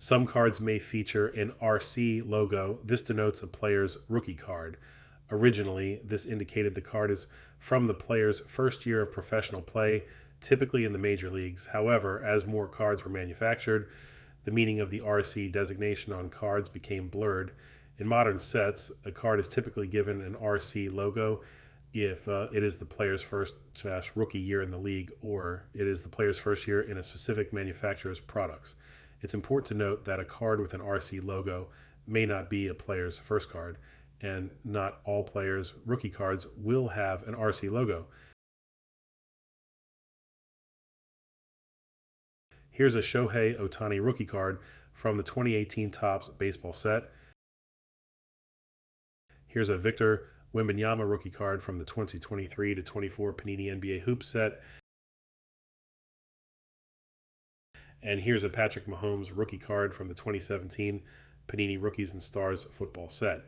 Some cards may feature an RC logo. This denotes a player's rookie card. Originally, this indicated the card is from the player's first year of professional play, typically in the major leagues. However, as more cards were manufactured, the meaning of the RC designation on cards became blurred. In modern sets, a card is typically given an RC logo if it is the player's first rookie year in the league, or it is the player's first year in a specific manufacturer's products. It's important to note that a card with an RC logo may not be a player's first card, and not all players' rookie cards will have an RC logo. Here's a Shohei Ohtani rookie card from the 2018 Topps baseball set. Here's a Victor Wembanyama rookie card from the 2023 to 24 Panini NBA Hoops set. And here's a Patrick Mahomes rookie card from the 2017 Panini Rookies and Stars football set.